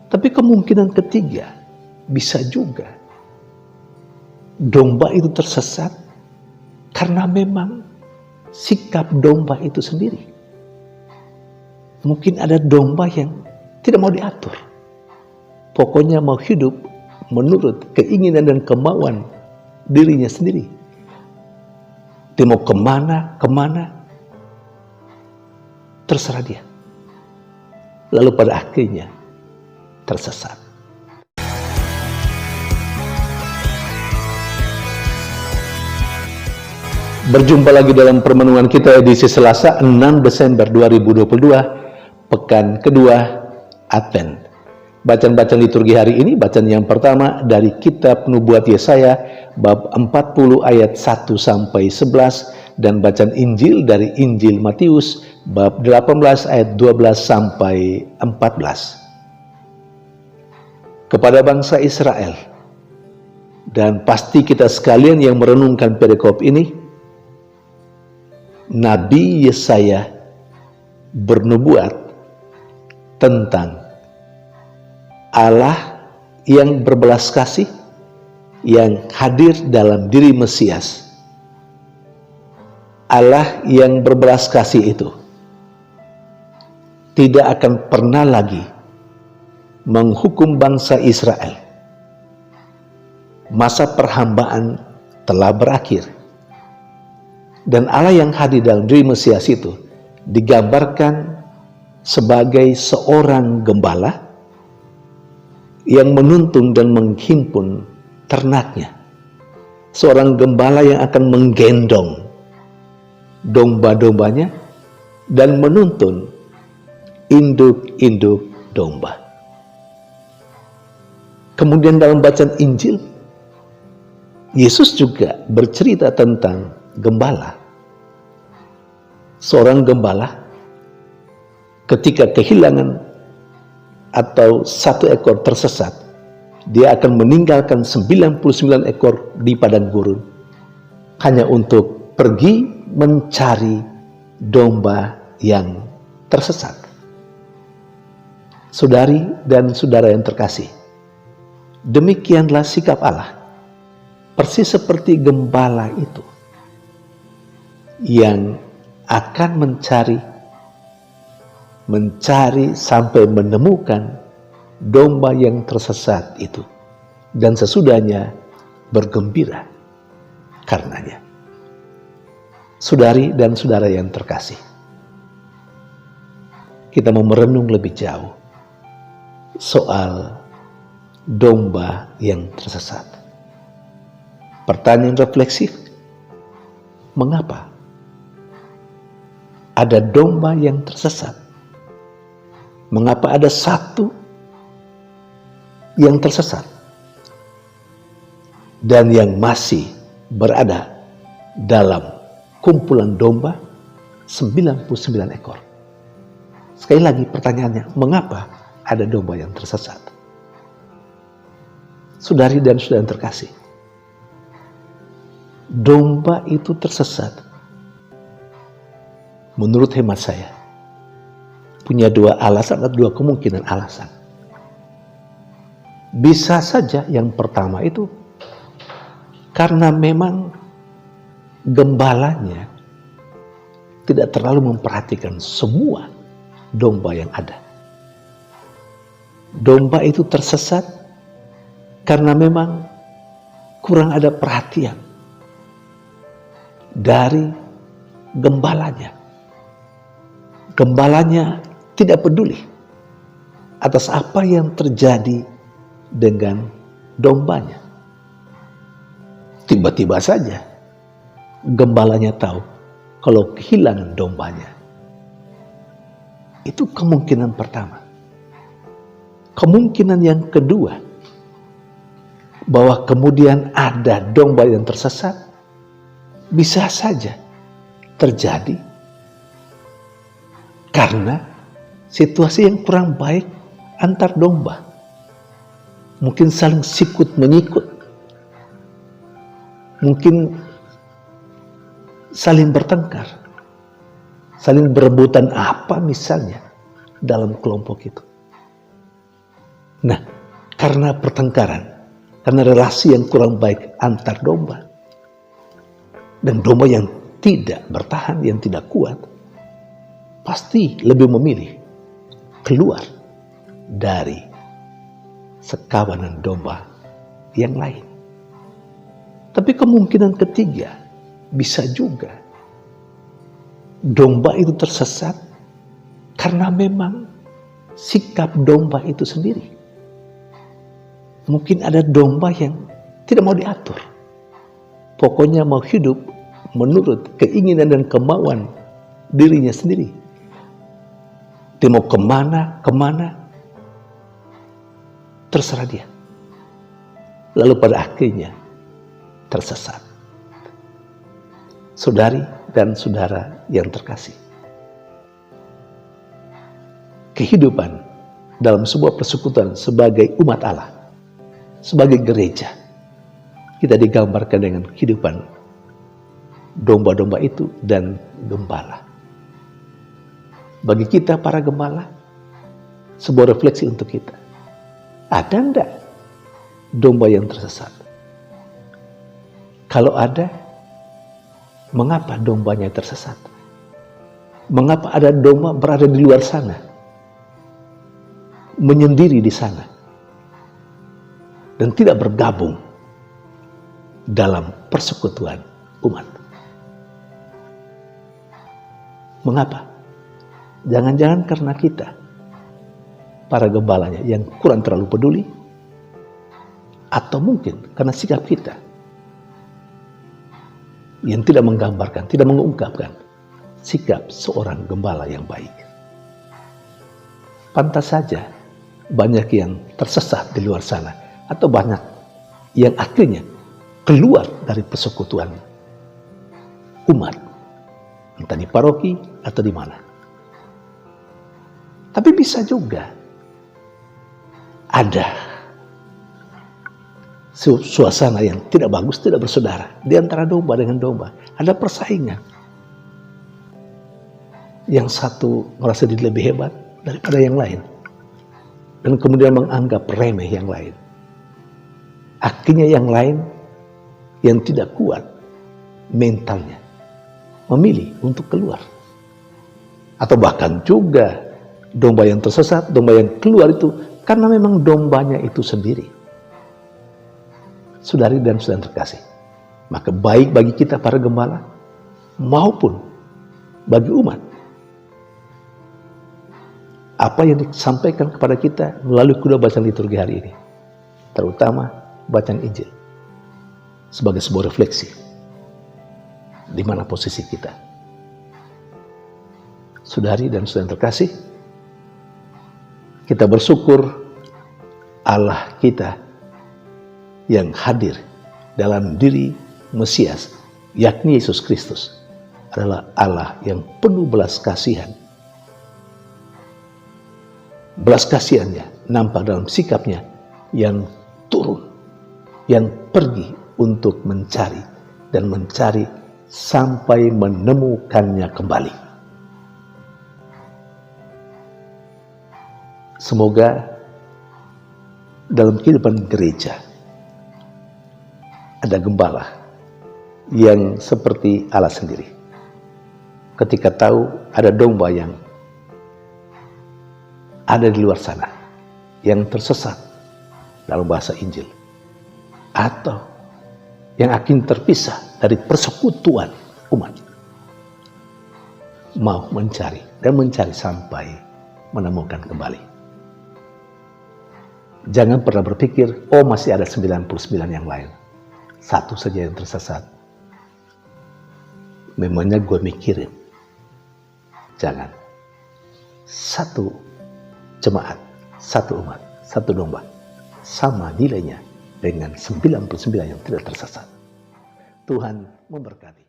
Tapi kemungkinan ketiga, bisa juga domba itu tersesat karena memang sikap domba itu sendiri. Mungkin ada domba yang tidak mau diatur. Pokoknya mau hidup menurut keinginan dan kemauan dirinya sendiri. Dia mau kemana, terserah dia. Lalu pada akhirnya tersesat. Berjumpa lagi dalam permenungan kita edisi Selasa 6 Desember 2022, pekan kedua Advent. Bacaan-bacaan liturgi hari ini, bacaan yang pertama dari kitab Nubuat Yesaya bab 40 ayat 1 sampai 11 dan bacaan Injil dari Injil Matius bab 18 ayat 12 sampai 14. Kepada bangsa Israel, dan pasti kita sekalian yang merenungkan perikop ini, Nabi Yesaya bernubuat tentang Allah yang berbelas kasih, yang hadir dalam diri Mesias. Allah yang berbelas kasih itu tidak akan pernah lagi menghukum bangsa Israel. Masa perhambaan telah berakhir. Dan Allah yang hadir dalam diri Mesias itu digambarkan sebagai seorang gembala yang menuntun dan menghimpun ternaknya. Seorang gembala yang akan menggendong domba-dombanya dan menuntun induk-induk domba. Kemudian dalam bacaan Injil, Yesus juga bercerita tentang gembala. Seorang gembala ketika kehilangan atau satu ekor tersesat, dia akan meninggalkan 99 ekor di padang gurun hanya untuk pergi mencari domba yang tersesat. Saudari dan saudara yang terkasih, demikianlah sikap Allah, persis seperti gembala itu yang akan mencari sampai menemukan domba yang tersesat itu, dan sesudahnya bergembira karenanya. Saudari dan saudara yang terkasih, kita mau merenung lebih jauh soal domba yang tersesat. Pertanyaan refleksif, mengapa ada domba yang tersesat? Mengapa ada satu yang tersesat dan yang masih berada dalam kumpulan domba 99 ekor? Sekali lagi pertanyaannya, mengapa ada domba yang tersesat? Saudari dan saudara yang terkasih, domba itu tersesat menurut hemat saya punya dua alasan atau dua kemungkinan alasan. Bisa saja yang pertama itu karena memang gembalanya tidak terlalu memperhatikan semua domba yang ada. Domba itu tersesat karena memang kurang ada perhatian dari gembalanya. Gembalanya tidak peduli atas apa yang terjadi dengan dombanya. Tiba-tiba saja gembalanya tahu kalau kehilangan dombanya. Itu kemungkinan pertama. Kemungkinan yang kedua, bahwa kemudian ada domba yang tersesat, bisa saja terjadi karena situasi yang kurang baik antar domba. Mungkin saling sikut menyikut, mungkin saling bertengkar, saling berebutan apa misalnya dalam kelompok itu. Nah, karena pertengkaran, karena relasi yang kurang baik antar domba, dan domba yang tidak bertahan, yang tidak kuat, pasti lebih memilih keluar dari sekawanan domba yang lain. Tapi kemungkinan ketiga, bisa juga domba itu tersesat karena memang sikap domba itu sendiri. Mungkin ada domba yang tidak mau diatur. Pokoknya mau hidup menurut keinginan dan kemauan dirinya sendiri. Dia mau kemana, terserah dia. Lalu pada akhirnya tersesat. Saudari dan saudara yang terkasih, kehidupan dalam sebuah persekutuan sebagai umat Allah, sebagai gereja, kita digambarkan dengan kehidupan domba-domba itu dan gembala. Bagi kita para gembala, sebuah refleksi untuk kita. Ada enggak domba yang tersesat? Kalau ada, mengapa dombanya tersesat? Mengapa ada domba berada di luar sana, menyendiri di sana, dan tidak bergabung dalam persekutuan umat? Mengapa? Jangan-jangan karena kita, para gembalanya, yang kurang terlalu peduli, atau mungkin karena sikap kita yang tidak menggambarkan, tidak mengungkapkan sikap seorang gembala yang baik. Pantas saja banyak yang tersesat di luar sana, atau banyak yang akhirnya keluar dari persekutuan umat, entah di paroki atau di mana. Tapi bisa juga ada suasana yang tidak bagus, tidak bersaudara di antara domba dengan domba. Ada persaingan. Yang satu merasa diri lebih hebat daripada yang lain, dan kemudian menganggap remeh yang lain. Akhirnya yang lain yang tidak kuat mentalnya memilih untuk keluar. Atau bahkan juga domba yang tersesat, domba yang keluar itu karena memang dombanya itu sendiri. Saudari dan saudara terkasih, maka baik bagi kita para gembala maupun bagi umat, apa yang disampaikan kepada kita melalui kedua bacaan liturgi hari ini, terutama bacaan Injil, sebagai sebuah refleksi di mana posisi kita. Saudari dan saudara terkasih, kita bersyukur Allah kita yang hadir dalam diri Mesias, yakni Yesus Kristus, adalah Allah yang penuh belas kasihan. Belas kasihannya nampak dalam sikapnya yang turun, yang pergi untuk mencari dan mencari sampai menemukannya kembali. Semoga dalam kehidupan gereja ada gembala yang seperti Allah sendiri. Ketika tahu ada domba yang ada di luar sana, yang tersesat dalam bahasa Injil, atau yang akan terpisah dari persekutuan umat, mau mencari dan mencari sampai menemukan kembali. Jangan pernah berpikir, oh masih ada 99 yang lain, satu saja yang tersesat, memangnya gue mikirin. Jangan. Satu jemaat, satu umat, satu domba, sama nilainya dengan 99 yang tidak tersesat. Tuhan memberkati.